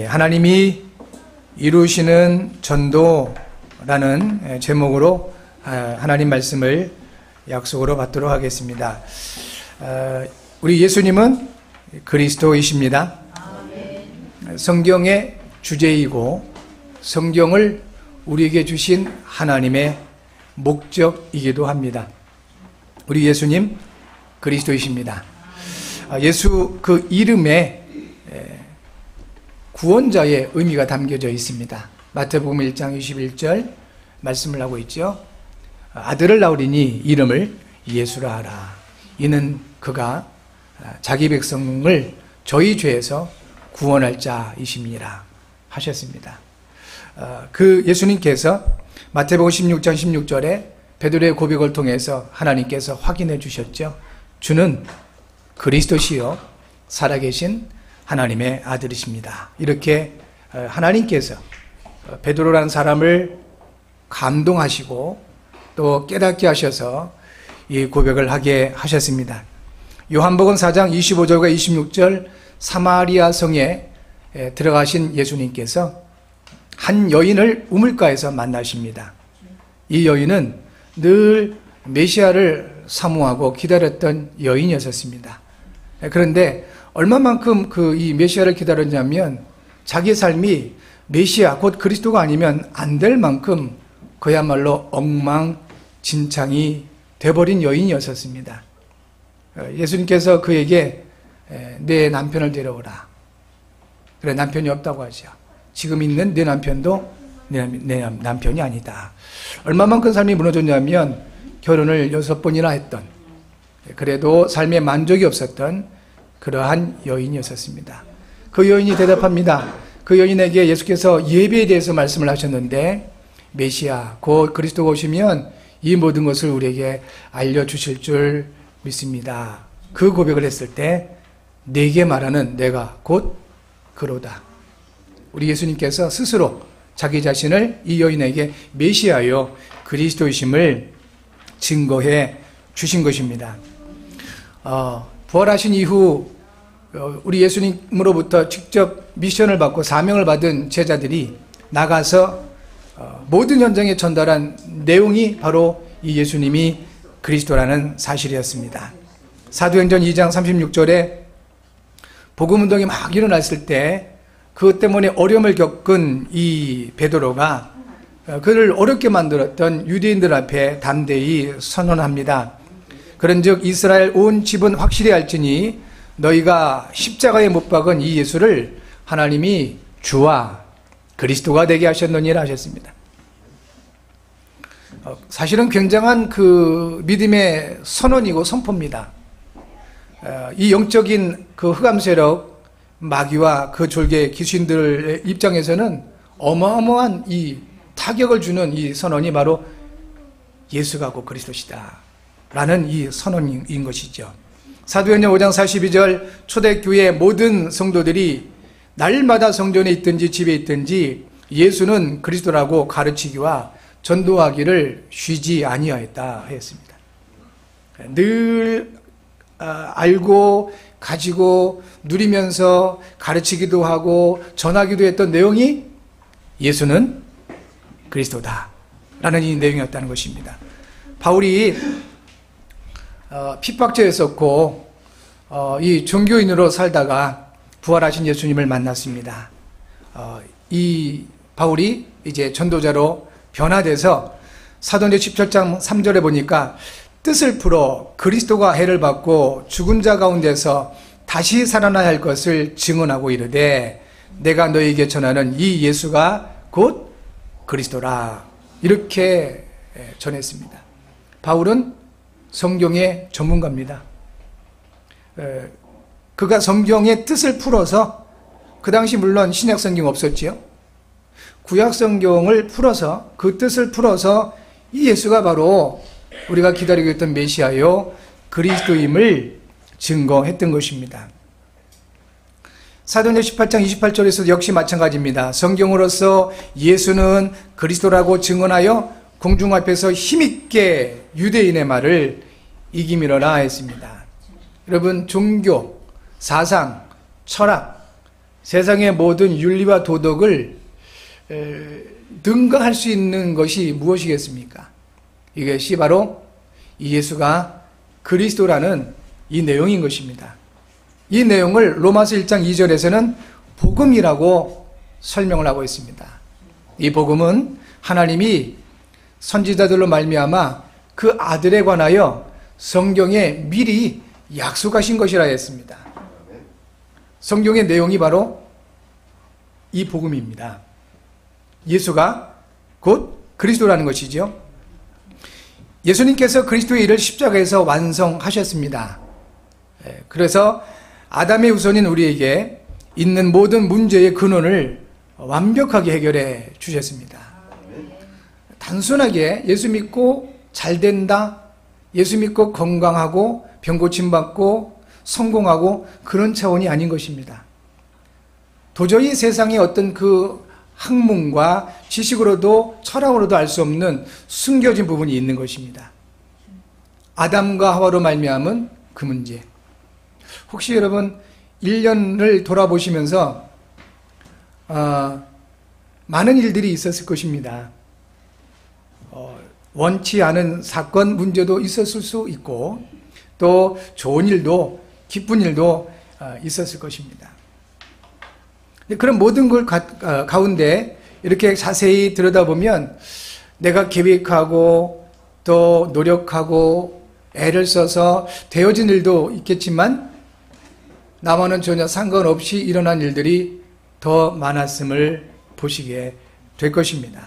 하나님이 이루시는 전도라는 제목으로 하나님 말씀을 약속으로 받도록 하겠습니다. 우리 예수님은 그리스도이십니다. 성경의 주제이고 성경을 우리에게 주신 하나님의 목적이기도 합니다. 우리 예수님 그리스도이십니다. 예수 그 이름에 구원자의 의미가 담겨져 있습니다. 마태복음 1장 21절 말씀을 하고 있죠. 아들을 낳으리니 이름을 예수라 하라. 이는 그가 자기 백성을 저희 죄에서 구원할 자이심이라 하셨습니다. 그 예수님께서 마태복음 16장 16절에 베드로의 고백을 통해서 하나님께서 확인해 주셨죠. 주는 그리스도시요 살아계신 하나님의 아들이십니다. 이렇게 하나님께서 베드로라는 사람을 감동하시고 또 깨닫게 하셔서 이 고백을 하게 하셨습니다. 요한복음 4장 25절과 26절 사마리아 성에 들어가신 예수님께서 한 여인을 우물가에서 만나십니다. 이 여인은 늘 메시아를 사모하고 기다렸던 여인이었습니다. 그런데 얼마만큼 이 메시아를 기다렸냐면 자기 삶이 메시아 곧 그리스도가 아니면 안 될 만큼 그야말로 엉망진창이 돼버린 여인이었습니다. 예수님께서 그에게 내 남편을 데려오라. 그래, 남편이 없다고 하죠. 지금 있는 내 남편도 내 남편이 아니다. 얼마만큼 삶이 무너졌냐면 결혼을 6번이나 했던, 그래도 삶에 만족이 없었던 그러한 여인이었습니다. 그 여인이 대답합니다. 그 여인에게 예수께서 예배에 대해서 말씀을 하셨는데 메시아 곧 그리스도가 오시면 이 모든 것을 우리에게 알려주실 줄 믿습니다. 그 고백을 했을 때 내게 말하는 내가 곧 그로다. 우리 예수님께서 스스로 자기 자신을 이 여인에게 메시아요 그리스도이심을 증거해 주신 것입니다. 부활하신 이후 우리 예수님으로부터 직접 미션을 받고 사명을 받은 제자들이 나가서 모든 현장에 전달한 내용이 바로 이 예수님이 그리스도라는 사실이었습니다. 사도행전 2장 36절에 복음운동이 막 일어났을 때 그것 때문에 어려움을 겪은 이 베드로가 그를 어렵게 만들었던 유대인들 앞에 담대히 선언합니다. 그런즉 이스라엘 온 집은 확실히 알지니 너희가 십자가에 못 박은 이 예수를 하나님이 주와 그리스도가 되게 하셨느니라 하셨습니다. 사실은 굉장한 그 믿음의 선언이고 선포입니다. 이 영적인 그 흑암 세력 마귀와 그 졸개 귀신들의 입장에서는 어마어마한 이 타격을 주는 이 선언이 바로 예수가 곧 그리스도시다 라는 이 선언인 것이죠. 사도행전 5장 42절 초대교회 모든 성도들이 날마다 성전에 있든지 집에 있든지 예수는 그리스도라고 가르치기와 전도하기를 쉬지 아니하였다 했습니다. 늘 알고 가지고 누리면서 가르치기도 하고 전하기도 했던 내용이 예수는 그리스도다 라는 이 내용이었다는 것입니다. 바울이 핍박자였었고 이 종교인으로 살다가 부활하신 예수님을 만났습니다. 이 바울이 이제 전도자로 변화돼서 사도행전 17장 3절에 보니까 뜻을 풀어 그리스도가 해를 받고 죽은 자 가운데서 다시 살아나야 할 것을 증언하고 이르되 내가 너희에게 전하는 이 예수가 곧 그리스도라 이렇게 전했습니다. 바울은 성경의 전문가입니다. 그가 성경의 뜻을 풀어서 그 당시 물론 신약 성경 없었지요. 구약 성경을 풀어서 그 뜻을 풀어서 이 예수가 바로 우리가 기다리고 있던 메시아요 그리스도임을 증거했던 것입니다. 사도행전 18장 28절에서 역시 마찬가지입니다. 성경으로서 예수는 그리스도라고 증언하여 공중 앞에서 힘있게 유대인의 말을 이기미러라 했습니다. 여러분 종교, 사상, 철학, 세상의 모든 윤리와 도덕을 능가할 수 있는 것이 무엇이겠습니까? 이것이 바로 이 예수가 그리스도라는 이 내용인 것입니다. 이 내용을 로마서 1장 2절에서는 복음이라고 설명을 하고 있습니다. 이 복음은 하나님이 선지자들로 말미암아 그 아들에 관하여 성경에 미리 약속하신 것이라 했습니다. 성경의 내용이 바로 이 복음입니다. 예수가 곧 그리스도라는 것이죠. 예수님께서 그리스도의 일을 십자가에서 완성하셨습니다. 그래서 아담의 후손인 우리에게 있는 모든 문제의 근원을 완벽하게 해결해 주셨습니다. 단순하게 예수 믿고 잘 된다, 예수 믿고 건강하고 병 고침 받고 성공하고 그런 차원이 아닌 것입니다. 도저히 세상의 어떤 그 학문과 지식으로도 철학으로도 알 수 없는 숨겨진 부분이 있는 것입니다. 아담과 하와로 말미암은 그 문제. 혹시 여러분 1년을 돌아보시면서 많은 일들이 있었을 것입니다. 원치 않은 사건, 문제도 있었을 수 있고 또 좋은 일도 기쁜 일도 있었을 것입니다. 그런 모든 걸 가운데 이렇게 자세히 들여다보면 내가 계획하고 또 노력하고 애를 써서 되어진 일도 있겠지만 나와는 전혀 상관없이 일어난 일들이 더 많았음을 보시게 될 것입니다.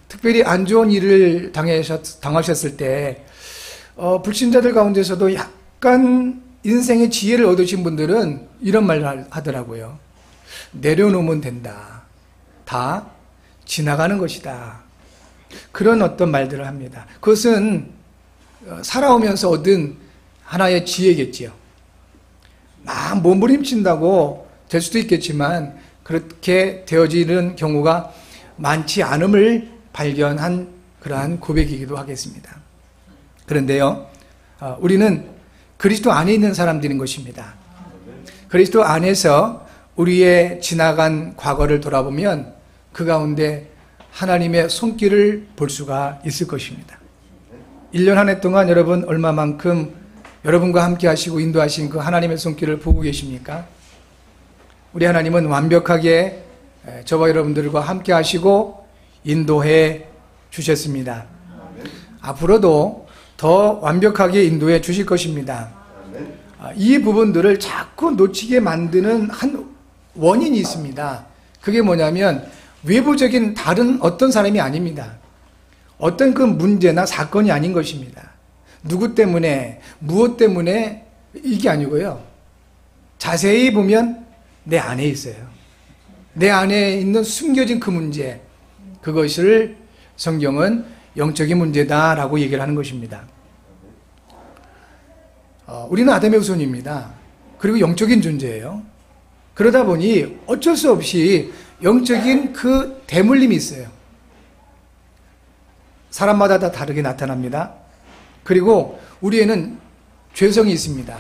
특별히 안 좋은 일을 당하셨을 때 불신자들 가운데서도 약간 인생의 지혜를 얻으신 분들은 이런 말을 하더라고요. 내려놓으면 된다. 다 지나가는 것이다. 그런 어떤 말들을 합니다. 그것은 살아오면서 얻은 하나의 지혜겠지요. 막 몸부림친다고 될 수도 있겠지만 그렇게 되어지는 경우가 많지 않음을 발견한 그러한 고백이기도 하겠습니다. 그런데요, 우리는 그리스도 안에 있는 사람들인 것입니다. 그리스도 안에서 우리의 지나간 과거를 돌아보면 그 가운데 하나님의 손길을 볼 수가 있을 것입니다. 1년 한 해 동안 여러분 얼마만큼 여러분과 함께 하시고 인도하신 그 하나님의 손길을 보고 계십니까? 우리 하나님은 완벽하게 저와 여러분들과 함께 하시고 인도해 주셨습니다. 앞으로도 더 완벽하게 인도해 주실 것입니다. 이 부분들을 자꾸 놓치게 만드는 한 원인이 있습니다. 그게 뭐냐면 외부적인 다른 어떤 사람이 아닙니다. 어떤 그 문제나 사건이 아닌 것입니다. 누구 때문에, 무엇 때문에 이게 아니고요. 자세히 보면 내 안에 있어요. 내 안에 있는 숨겨진 그 문제, 그것을 성경은 영적인 문제다라고 얘기를 하는 것입니다. 우리는 아담의 후손입니다. 그리고 영적인 존재예요. 그러다 보니 어쩔 수 없이 영적인 그 대물림이 있어요. 사람마다 다 다르게 나타납니다. 그리고 우리에는 죄성이 있습니다.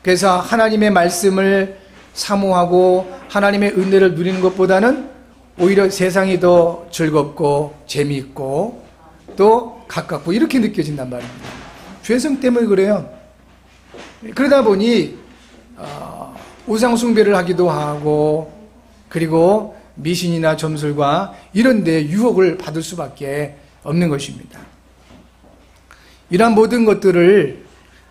그래서 하나님의 말씀을 사모하고 하나님의 은혜를 누리는 것보다는 오히려 세상이 더 즐겁고 재미있고 또 가깝고 이렇게 느껴진단 말입니다. 죄성 때문에 그래요. 그러다 보니 우상 숭배를 하기도 하고 그리고 미신이나 점술과 이런 데 유혹을 받을 수밖에 없는 것입니다. 이러한 모든 것들을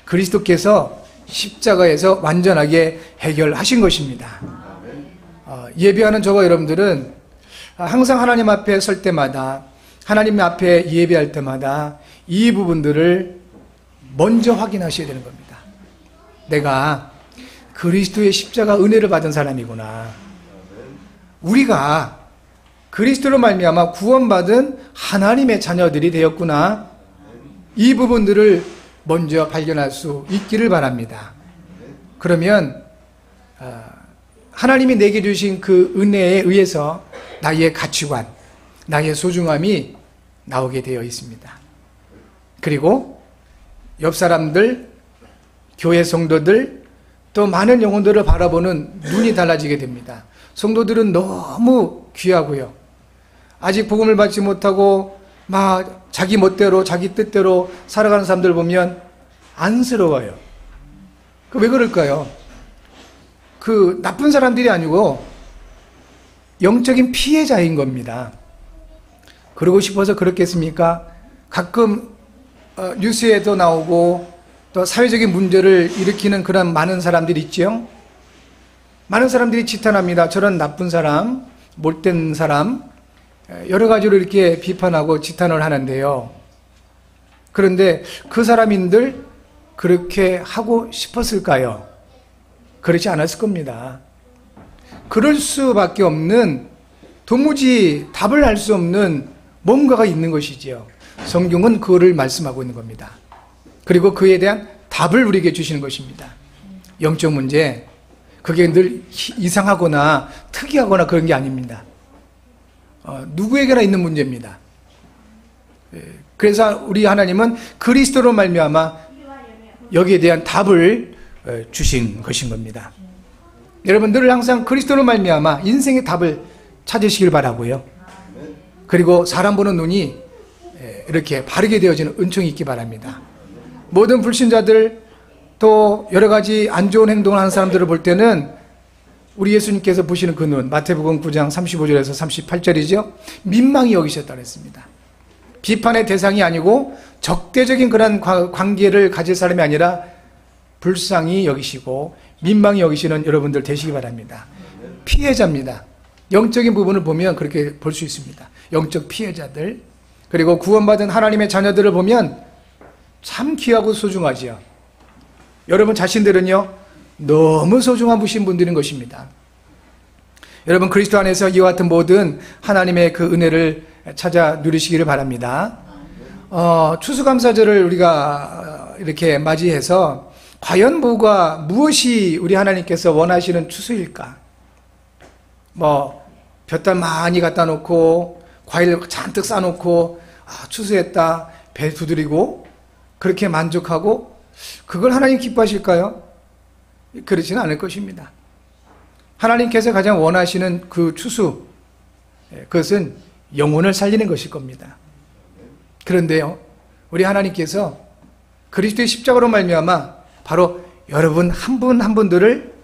그리스도께서 십자가에서 완전하게 해결하신 것입니다. 예배하는 저와 여러분들은 항상 하나님 앞에 설 때마다 하나님 앞에 예배할 때마다 이 부분들을 먼저 확인하셔야 되는 겁니다. 내가 그리스도의 십자가 은혜를 받은 사람이구나. 우리가 그리스도로 말미암아 구원받은 하나님의 자녀들이 되었구나. 이 부분들을 먼저 발견할 수 있기를 바랍니다. 그러면 하나님이 내게 주신 그 은혜에 의해서 나의 가치관, 나의 소중함이 나오게 되어 있습니다. 그리고 옆 사람들, 교회 성도들, 또 많은 영혼들을 바라보는 눈이 달라지게 됩니다. 성도들은 너무 귀하고요. 아직 복음을 받지 못하고 막 자기 멋대로 자기 뜻대로 살아가는 사람들 보면 안쓰러워요. 왜 그럴까요? 그 나쁜 사람들이 아니고 영적인 피해자인 겁니다. 그러고 싶어서 그렇겠습니까? 가끔 뉴스에도 나오고 또 사회적인 문제를 일으키는 그런 많은 사람들이 있죠. 많은 사람들이 지탄합니다. 저런 나쁜 사람, 못된 사람, 여러 가지로 이렇게 비판하고 지탄을 하는데요. 그런데 그 사람인들 그렇게 하고 싶었을까요? 그렇지 않았을 겁니다. 그럴 수밖에 없는, 도무지 답을 알 수 없는 뭔가가 있는 것이지요. 성경은 그거를 말씀하고 있는 겁니다. 그리고 그에 대한 답을 우리에게 주시는 것입니다. 영적 문제, 그게 늘 이상하거나 특이하거나 그런 게 아닙니다. 누구에게나 있는 문제입니다. 그래서 우리 하나님은 그리스도로 말미암아 여기에 대한 답을 주신 것인 겁니다. 여러분들 항상 그리스도로 말미암아 인생의 답을 찾으시길 바라고요. 그리고 사람 보는 눈이 이렇게 바르게 되어지는 은총이 있기 바랍니다. 모든 불신자들 또 여러 가지 안 좋은 행동을 하는 사람들을 볼 때는 우리 예수님께서 보시는 그 눈, 마태복음 9장 35절에서 38절이죠. 민망히 여기셨다고 했습니다. 비판의 대상이 아니고 적대적인 그런 관계를 가질 사람이 아니라 불쌍히 여기시고 민망히 여기시는 여러분들 되시기 바랍니다. 피해자입니다. 영적인 부분을 보면 그렇게 볼 수 있습니다. 영적 피해자들, 그리고 구원받은 하나님의 자녀들을 보면 참 귀하고 소중하지요. 여러분 자신들은요 너무 소중한 분들인 것입니다. 여러분 그리스도 안에서 이와 같은 모든 하나님의 그 은혜를 찾아 누리시기를 바랍니다. 추수감사절을 우리가 이렇게 맞이해서 과연 무엇이 우리 하나님께서 원하시는 추수일까? 볕달 많이 갖다 놓고 과일 잔뜩 싸놓고 추수했다 배 두드리고 그렇게 만족하고 그걸 하나님 기뻐하실까요? 그렇지는 않을 것입니다. 하나님께서 가장 원하시는 그 추수, 그것은 영혼을 살리는 것일 겁니다. 그런데요, 우리 하나님께서 그리스도의 십자가로 말미암아 바로 여러분 한 분 한 분들을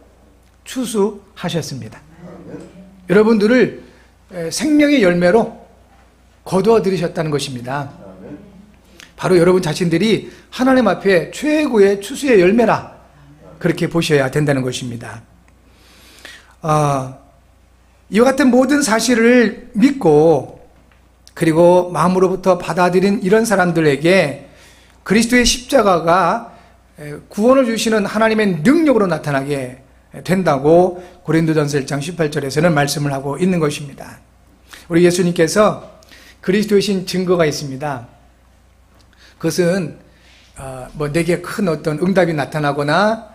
추수하셨습니다. 여러분들을 생명의 열매로 거두어 들이셨다는 것입니다. 바로 여러분 자신들이 하나님 앞에 최고의 추수의 열매라, 그렇게 보셔야 된다는 것입니다. 이와 같은 모든 사실을 믿고 그리고 마음으로부터 받아들인 이런 사람들에게 그리스도의 십자가가 구원을 주시는 하나님의 능력으로 나타나게 된다고 고린도전서 1장 18절에서는 말씀을 하고 있는 것입니다. 우리 예수님께서 그리스도이신 증거가 있습니다. 그것은 내게 큰 어떤 응답이 나타나거나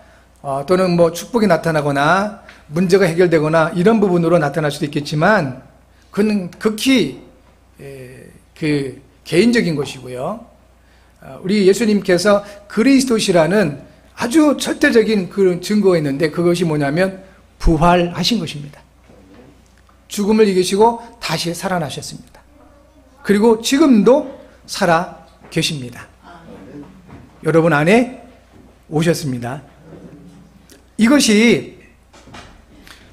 또는 축복이 나타나거나 문제가 해결되거나 이런 부분으로 나타날 수도 있겠지만 그건 극히 개인적인 것이고요. 우리 예수님께서 그리스도시라는 아주 절대적인 그런 증거가 있는데 그것이 뭐냐면 부활하신 것입니다. 죽음을 이기시고 다시 살아나셨습니다. 그리고 지금도 살아 계십니다. 여러분 안에 오셨습니다. 이것이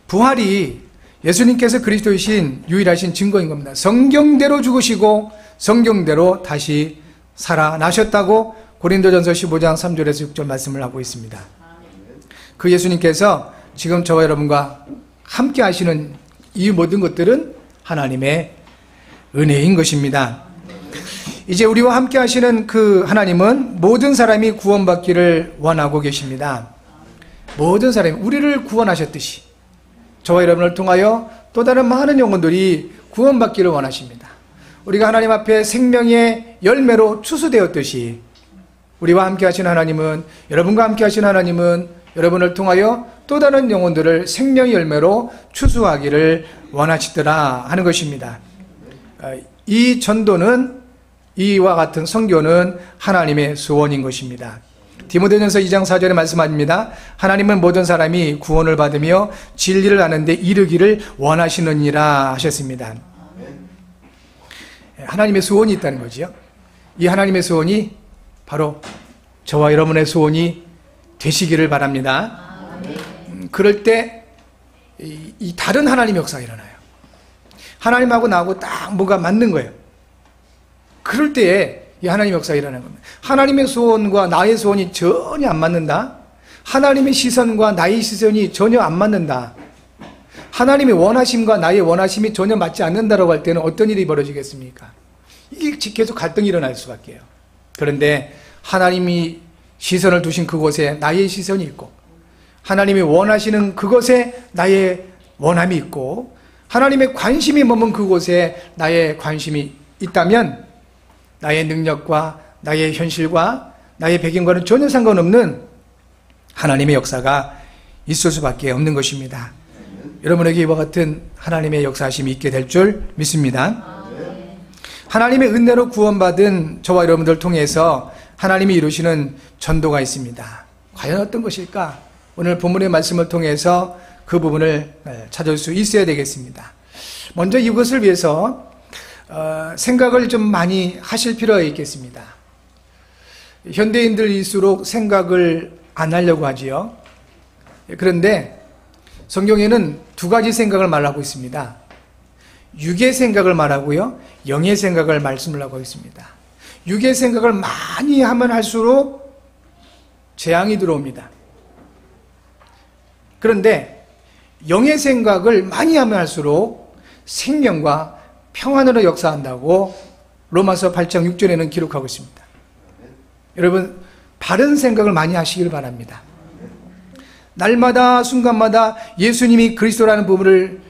부활이 예수님께서 그리스도이신 유일하신 증거인 겁니다. 성경대로 죽으시고 성경대로 다시 살아나셨다고 고린도전서 15장 3절에서 6절 말씀을 하고 있습니다. 그 예수님께서 지금 저와 여러분과 함께 하시는 이 모든 것들은 하나님의 은혜인 것입니다. 이제 우리와 함께 하시는 그 하나님은 모든 사람이 구원받기를 원하고 계십니다. 모든 사람이 우리를 구원하셨듯이 저와 여러분을 통하여 또 다른 많은 영혼들이 구원받기를 원하십니다. 우리가 하나님 앞에 생명의 열매로 추수되었듯이 우리와 함께 하신 하나님은, 여러분과 함께 하신 하나님은 여러분을 통하여 또 다른 영혼들을 생명의 열매로 추수하기를 원하시더라 하는 것입니다. 이 전도는, 이와 같은 선교는 하나님의 소원인 것입니다. 디모데전서 2장 4절에 말씀합니다. 하나님은 모든 사람이 구원을 받으며 진리를 아는데 이르기를 원하시느니라 하셨습니다. 하나님의 소원이 있다는 거지요. 이 하나님의 소원이 바로 저와 여러분의 소원이 되시기를 바랍니다. 그럴 때 이 다른 하나님의 역사가 일어나요. 하나님하고 나하고 딱 뭐가 맞는 거예요. 그럴 때에 이 하나님의 역사가 일어나는 겁니다. 하나님의 소원과 나의 소원이 전혀 안 맞는다. 하나님의 시선과 나의 시선이 전혀 안 맞는다. 하나님의 원하심과 나의 원하심이 전혀 맞지 않는다라고 할 때는 어떤 일이 벌어지겠습니까? 이게 계속 갈등이 일어날 수밖에 해요. 그런데 하나님이 시선을 두신 그곳에 나의 시선이 있고, 하나님이 원하시는 그것에 나의 원함이 있고, 하나님의 관심이 머문 그곳에 나의 관심이 있다면 나의 능력과 나의 현실과 나의 배경과는 전혀 상관없는 하나님의 역사가 있을 수밖에 없는 것입니다. 여러분에게 이와 같은 하나님의 역사하심이 있게 될 줄 믿습니다. 하나님의 은혜로 구원받은 저와 여러분들 통해서 하나님이 이루시는 전도가 있습니다. 과연 어떤 것일까? 오늘 본문의 말씀을 통해서 그 부분을 찾을 수 있어야 되겠습니다. 먼저 이것을 위해서 생각을 좀 많이 하실 필요가 있겠습니다. 현대인들일수록 생각을 안 하려고 하지요. 그런데 성경에는 두 가지 생각을 말하고 있습니다. 육의 생각을 말하고요, 영의 생각을 말씀을 하고 있습니다. 육의 생각을 많이 하면 할수록 재앙이 들어옵니다. 그런데 영의 생각을 많이 하면 할수록 생명과 평안으로 역사한다고 로마서 8장 6절에는 기록하고 있습니다. 여러분, 바른 생각을 많이 하시길 바랍니다. 날마다 순간마다 예수님이 그리스도라는 부분을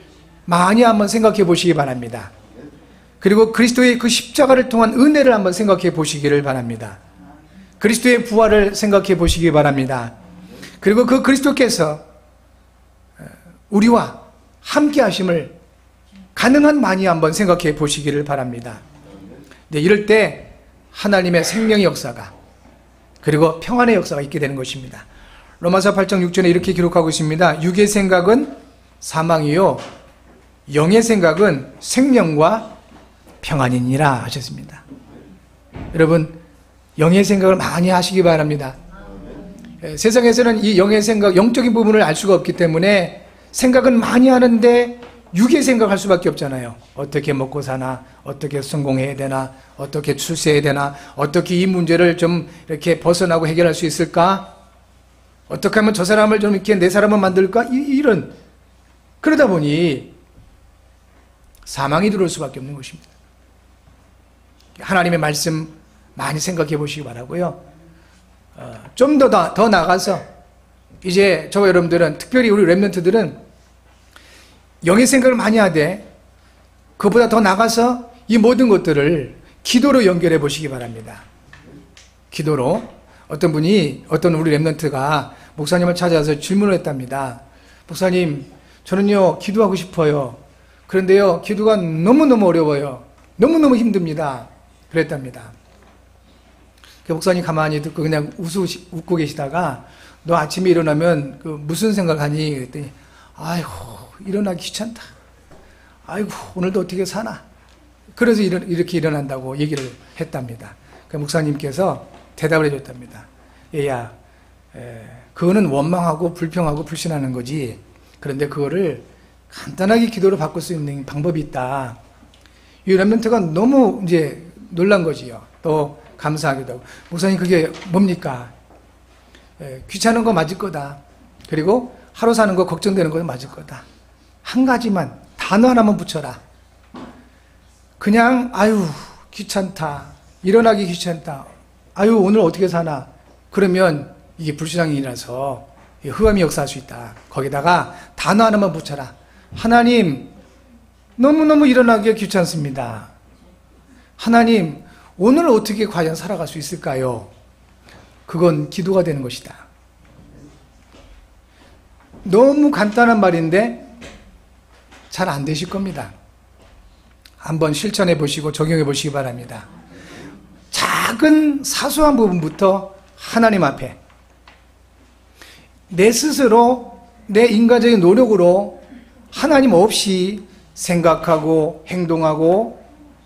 많이 한번 생각해 보시기 바랍니다. 그리고 그리스도의 그 십자가를 통한 은혜를 한번 생각해 보시기를 바랍니다. 그리스도의 부활을 생각해 보시기 바랍니다. 그리고 그 그리스도께서 우리와 함께 하심을 가능한 많이 한번 생각해 보시기를 바랍니다. 네, 이럴 때 하나님의 생명의 역사가, 그리고 평안의 역사가 있게 되는 것입니다. 로마서 8장 6절에 이렇게 기록하고 있습니다. 육의 생각은 사망이요 영의 생각은 생명과 평안이니라 하셨습니다. 여러분, 영의 생각을 많이 하시기 바랍니다. 세상에서는 이 영의 생각, 영적인 부분을 알 수가 없기 때문에 생각은 많이 하는데 육의 생각할 수밖에 없잖아요. 어떻게 먹고 사나, 어떻게 성공해야 되나, 어떻게 출세해야 되나, 어떻게 이 문제를 좀 이렇게 벗어나고 해결할 수 있을까, 어떻게 하면 저 사람을 좀 이렇게 내 사람을 만들까, 이런, 그러다 보니 사망이 들어올 수밖에 없는 것입니다. 하나님의 말씀 많이 생각해 보시기 바라고요. 좀 더 나가서 이제 저와 여러분들은, 특별히 우리 렘넌트들은 영의 생각을 많이 하되 그보다 더 나가서 이 모든 것들을 기도로 연결해 보시기 바랍니다. 기도로. 어떤 분이, 어떤 우리 렘넌트가 목사님을 찾아와서 질문을 했답니다. 목사님, 저는요 기도하고 싶어요. 그런데요 기도가 너무너무 어려워요. 너무너무 힘듭니다. 그랬답니다. 그 목사님 가만히 듣고 그냥 웃고 계시다가, 너 아침에 일어나면 그 무슨 생각하니? 그랬더니, 아이고 일어나기 귀찮다. 아이고 오늘도 어떻게 사나. 그래서 이렇게 일어난다고 얘기를 했답니다. 그 목사님께서 대답을 해줬답니다. 얘야, 그거는 원망하고 불평하고 불신하는 거지. 그런데 그거를 간단하게 기도로 바꿀 수 있는 방법이 있다. 이 렘넌트가 너무 이제 놀란 거지요. 또 감사하기도 하고. 목사님, 그게 뭡니까? 귀찮은 거 맞을 거다. 그리고 하루 사는 거 걱정되는 거 맞을 거다. 한 가지만, 단어 하나만 붙여라. 그냥 아유 귀찮다, 일어나기 귀찮다, 아유 오늘 어떻게 사나. 그러면 이게 불신앙이라서 흑암이 역사할 수 있다. 거기다가 단어 하나만 붙여라. 하나님, 너무너무 일어나기가 귀찮습니다. 하나님, 오늘 어떻게 과연 살아갈 수 있을까요? 그건 기도가 되는 것이다. 너무 간단한 말인데 잘 안 되실 겁니다. 한번 실천해 보시고 적용해 보시기 바랍니다. 작은 사소한 부분부터 하나님 앞에 내 스스로 내 인간적인 노력으로 하나님 없이 생각하고 행동하고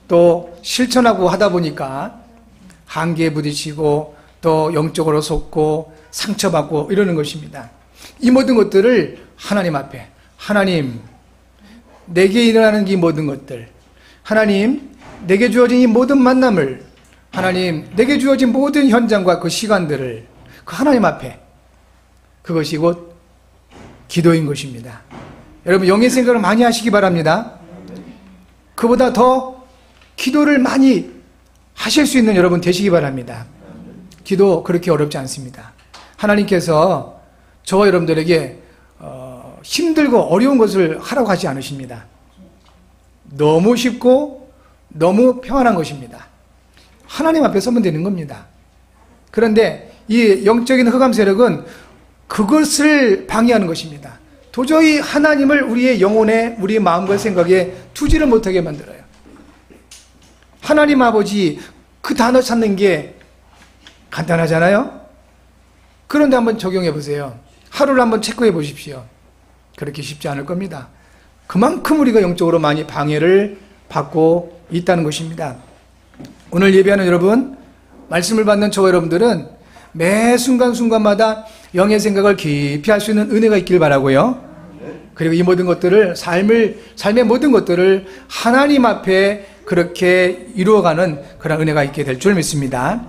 또 실천하고 하다 보니까 한계에 부딪히고 또 영적으로 속고 상처받고 이러는 것입니다. 이 모든 것들을 하나님 앞에, 하나님, 내게 일어나는 이 모든 것들, 하나님, 내게 주어진 이 모든 만남을, 하나님, 내게 주어진 모든 현장과 그 시간들을 그 하나님 앞에, 그것이 곧 기도인 것입니다. 여러분, 영의 생각을 많이 하시기 바랍니다. 그보다 더 기도를 많이 하실 수 있는 여러분 되시기 바랍니다. 기도 그렇게 어렵지 않습니다. 하나님께서 저와 여러분들에게 힘들고 어려운 것을 하라고 하지 않으십니다. 너무 쉽고 너무 평안한 것입니다. 하나님 앞에 서면 되는 겁니다. 그런데 이 영적인 흑암 세력은 그것을 방해하는 것입니다. 도저히 하나님을 우리의 영혼에, 우리의 마음과 생각에 두지를 못하게 만들어요. 하나님 아버지, 그 단어 찾는 게 간단하잖아요? 그런데 한번 적용해 보세요. 하루를 한번 체크해 보십시오. 그렇게 쉽지 않을 겁니다. 그만큼 우리가 영적으로 많이 방해를 받고 있다는 것입니다. 오늘 예배하는 여러분, 말씀을 받는 저와 여러분들은 매 순간순간마다 영의 생각을 깊이 할 수 있는 은혜가 있길 바라고요. 그리고 이 모든 것들을 삶의 모든 것들을 하나님 앞에 그렇게 이루어가는 그런 은혜가 있게 될 줄 믿습니다.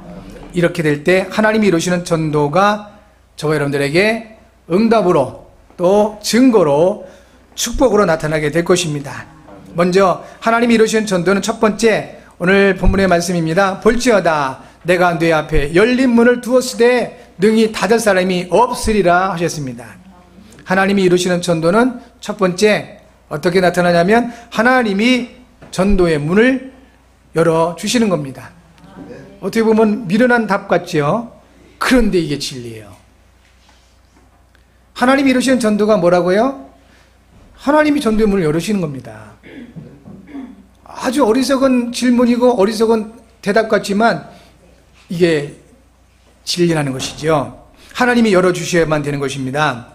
이렇게 될 때 하나님이 이루시는 전도가 저와 여러분들에게 응답으로 또 증거로 축복으로 나타나게 될 것입니다. 먼저 하나님이 이루시는 전도는 첫 번째, 오늘 본문의 말씀입니다. 볼지어다 내가 네 앞에 열린 문을 두었으되 능히 닫을 사람이 없으리라 하셨습니다. 하나님이 이루시는 전도는 첫 번째 어떻게 나타나냐면 하나님이 전도의 문을 열어주시는 겁니다. 어떻게 보면 미련한 답 같죠? 그런데 이게 진리예요. 하나님이 이루시는 전도가 뭐라고요? 하나님이 전도의 문을 열으시는 겁니다. 아주 어리석은 질문이고 어리석은 대답 같지만 이게 진리라는 것이죠. 하나님이 열어주셔야만 되는 것입니다.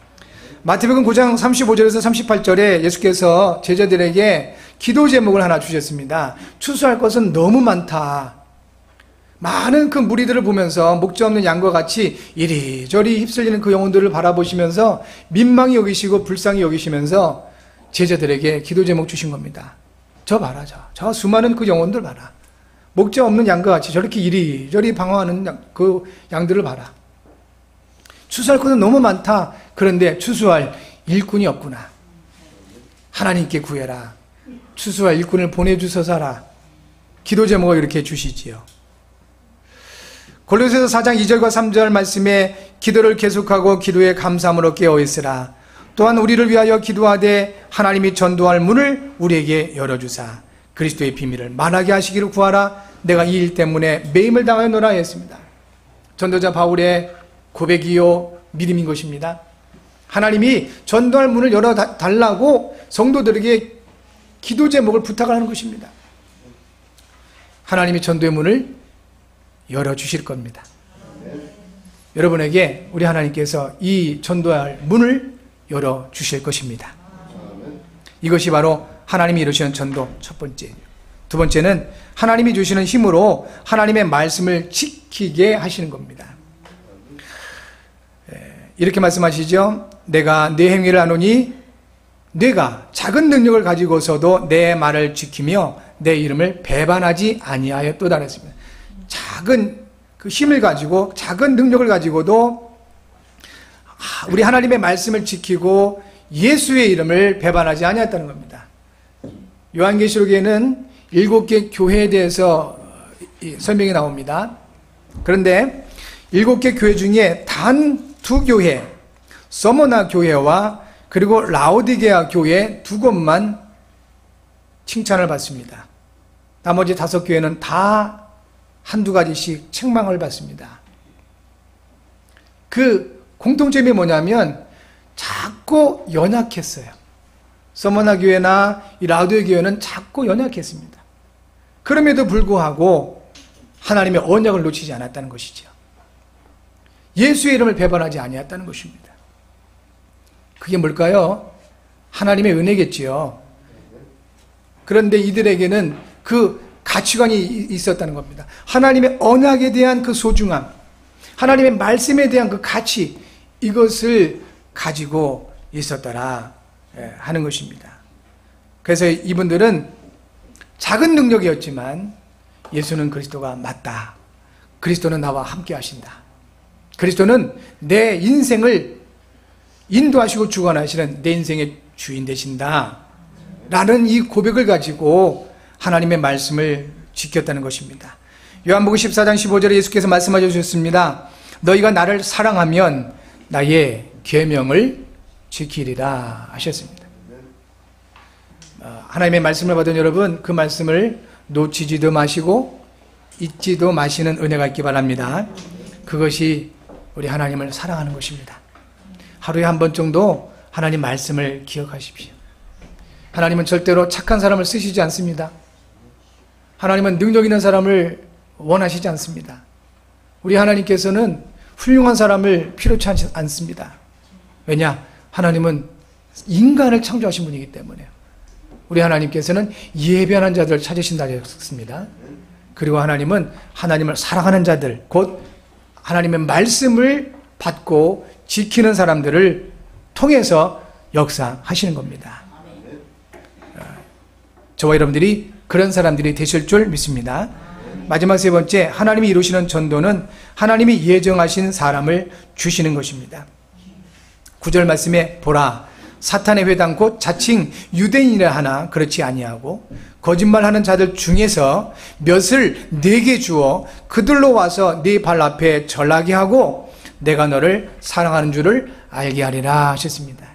마태복음 9장 35절에서 38절에 예수께서 제자들에게 기도 제목을 하나 주셨습니다. 추수할 것은 너무 많다. 많은 그 무리들을 보면서 목자 없는 양과 같이 이리저리 휩쓸리는 그 영혼들을 바라보시면서 민망히 여기시고 불쌍히 여기시면서 제자들에게 기도 제목 주신 겁니다. 저 봐라, 저 수많은 그 영혼들 봐라. 목자 없는 양과 같이 저렇게 이리저리 방황하는 그 양들을 봐라. 추수할 것은 너무 많다. 그런데 추수할 일꾼이 없구나. 하나님께 구해라. 추수할 일꾼을 보내주소서라. 기도 제목을 이렇게 주시지요. 골로새서 4장 2절과 3절 말씀에 기도를 계속하고 기도에 감사함으로 깨어있으라. 또한 우리를 위하여 기도하되 하나님이 전도할 문을 우리에게 열어주사 그리스도의 비밀을 말하게 하시기를 구하라. 내가 이 일 때문에 매임을 당하였노라 했습니다. 전도자 바울의 고백이요 믿음인 것입니다. 하나님이 전도할 문을 열어달라고 성도들에게 기도 제목을 부탁을 하는 것입니다. 하나님이 전도의 문을 열어주실 겁니다. 여러분에게 우리 하나님께서 이 전도할 문을 열어주실 것입니다. 이것이 바로 하나님이 이루시는 전도 첫 번째. 두 번째는 하나님이 주시는 힘으로 하나님의 말씀을 지키게 하시는 겁니다. 이렇게 말씀하시죠. 내가 내 행위를 아노니 내가 작은 능력을 가지고서도 내 말을 지키며 내 이름을 배반하지 아니하였도다 그랬습니다. 작은 그 힘을 가지고 작은 능력을 가지고도 우리 하나님의 말씀을 지키고 예수의 이름을 배반하지 아니했다는 겁니다. 요한계시록에는 7개 교회에 대해서 설명이 나옵니다. 그런데 7개 교회 중에 단 2교회, 서머나 교회와 그리고 라오디게아 교회 2곳만 칭찬을 받습니다. 나머지 5교회는 다 한두 가지씩 책망을 받습니다. 그 공통점이 뭐냐면 작고 연약했어요. 서머나 교회나 이 라오디게아 교회는 작고 연약했습니다. 그럼에도 불구하고 하나님의 언약을 놓치지 않았다는 것이죠. 예수의 이름을 배반하지 아니했다는 것입니다. 그게 뭘까요? 하나님의 은혜겠지요. 그런데 이들에게는 그 가치관이 있었다는 겁니다. 하나님의 언약에 대한 그 소중함, 하나님의 말씀에 대한 그 가치, 이것을 가지고 있었더라 하는 것입니다. 그래서 이분들은 작은 능력이었지만 예수는 그리스도가 맞다. 그리스도는 나와 함께 하신다. 그리스도는 내 인생을 인도하시고 주관하시는 내 인생의 주인 되신다. 라는 이 고백을 가지고 하나님의 말씀을 지켰다는 것입니다. 요한복음 14장 15절에 예수께서 말씀하여 주셨습니다. 너희가 나를 사랑하면 나의 계명을 지키리라 하셨습니다. 하나님의 말씀을 받은 여러분, 그 말씀을 놓치지도 마시고 잊지도 마시는 은혜가 있기 바랍니다. 그것이 우리 하나님을 사랑하는 것입니다. 하루에 한 번 정도 하나님 말씀을 기억하십시오. 하나님은 절대로 착한 사람을 쓰시지 않습니다. 하나님은 능력 있는 사람을 원하시지 않습니다. 우리 하나님께서는 훌륭한 사람을 필요치 않습니다. 왜냐? 하나님은 인간을 창조하신 분이기 때문에요. 우리 하나님께서는 예배하는 자들을 찾으신다 했습니다. 그리고 하나님은 하나님을 사랑하는 자들, 곧 하나님의 말씀을 받고 지키는 사람들을 통해서 역사하시는 겁니다. 저와 여러분들이 그런 사람들이 되실 줄 믿습니다. 마지막 세 번째, 하나님이 이루시는 전도는 하나님이 예정하신 사람을 주시는 것입니다. 9절 말씀에 보라, 사탄의 회당 곧 자칭 유대인이라 하나 그렇지 아니하고 거짓말하는 자들 중에서 몇을 내게 주어 그들로 와서 네 발 앞에 절하게 하고 내가 너를 사랑하는 줄을 알게 하리라 하셨습니다.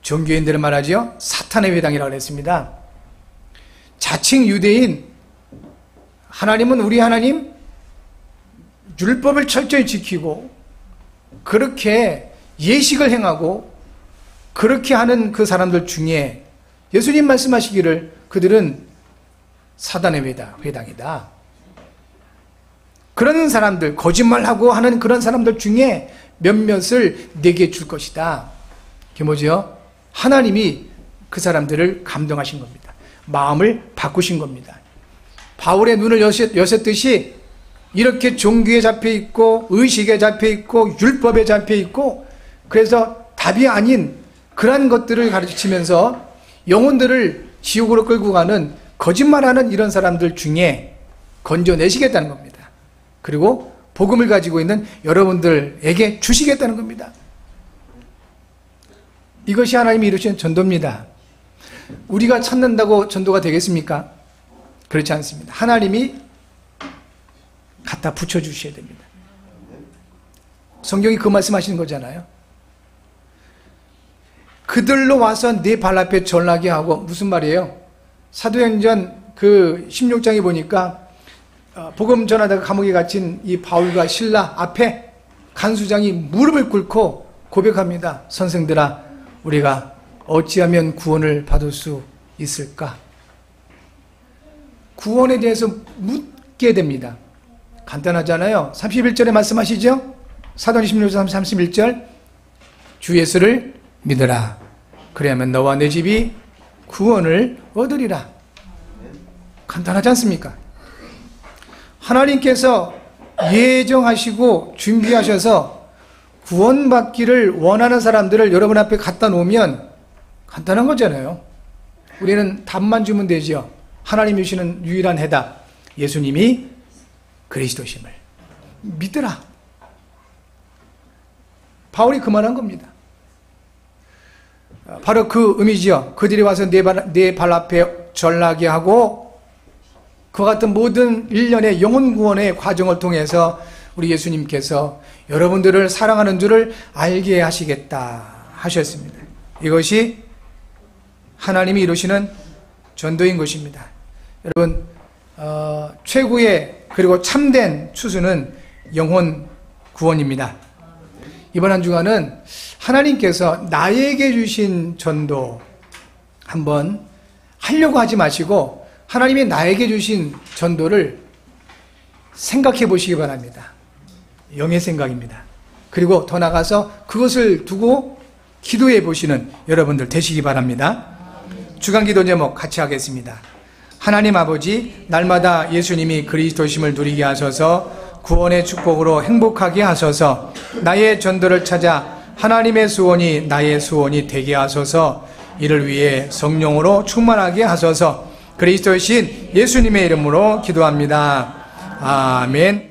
종교인들은 말하죠, 사탄의 회당이라고 했습니다. 자칭 유대인, 하나님은 우리 하나님 율법을 철저히 지키고 그렇게 예식을 행하고 그렇게 하는 그 사람들 중에 예수님 말씀하시기를 그들은 사단의 회당이다. 그런 사람들, 거짓말하고 하는 그런 사람들 중에 몇몇을 내게 줄 것이다. 그게 뭐죠? 하나님이 그 사람들을 감동하신 겁니다. 마음을 바꾸신 겁니다. 바울의 눈을 여셨듯이 이렇게 종교에 잡혀있고 의식에 잡혀있고 율법에 잡혀있고 그래서 답이 아닌 그러한 것들을 가르치면서 영혼들을 지옥으로 끌고 가는 거짓말하는 이런 사람들 중에 건져내시겠다는 겁니다. 그리고 복음을 가지고 있는 여러분들에게 주시겠다는 겁니다. 이것이 하나님이 이루신 전도입니다. 우리가 찾는다고 전도가 되겠습니까? 그렇지 않습니다. 하나님이 갖다 붙여주셔야 됩니다. 성경이 그 말씀하시는 거잖아요. 그들로 와서 네 발 앞에 절하게 하고, 무슨 말이에요? 사도행전 그 16장에 보니까 복음 전하다가 감옥에 갇힌 이 바울과 실라 앞에 간수장이 무릎을 꿇고 고백합니다. 선생들아, 우리가 어찌하면 구원을 받을 수 있을까? 구원에 대해서 묻게 됩니다. 간단하잖아요. 31절에 말씀하시죠? 사도행전 16장 31절, 주 예수를 믿으라. 그래야만 너와 내 집이 구원을 얻으리라. 간단하지 않습니까? 하나님께서 예정하시고 준비하셔서 구원받기를 원하는 사람들을 여러분 앞에 갖다 놓으면 간단한 거잖아요. 우리는 답만 주면 되죠. 하나님이 주시는 유일한 해답, 예수님이 그리스도심을 믿으라. 바울이 그 말한 겁니다. 바로 그 의미지요. 그들이 와서 내 발 앞에 절하게 하고 그와 같은 모든 일련의 영혼 구원의 과정을 통해서 우리 예수님께서 여러분들을 사랑하는 줄을 알게 하시겠다 하셨습니다. 이것이 하나님이 이루시는 전도인 것입니다. 여러분, 최고의 그리고 참된 추수는 영혼 구원입니다. 이번 한 주간은 하나님께서 나에게 주신 전도 한번 하려고 하지 마시고 하나님이 나에게 주신 전도를 생각해 보시기 바랍니다. 영의 생각입니다. 그리고 더 나아가서 그것을 두고 기도해 보시는 여러분들 되시기 바랍니다. 주간 기도 제목 같이 하겠습니다. 하나님 아버지, 날마다 예수님이 그리스도심을 누리게 하셔서 구원의 축복으로 행복하게 하셔서 나의 전도를 찾아 하나님의 소원이 나의 소원이 되게 하소서. 이를 위해 성령으로 충만하게 하소서. 그리스도의 신 예수님의 이름으로 기도합니다. 아멘.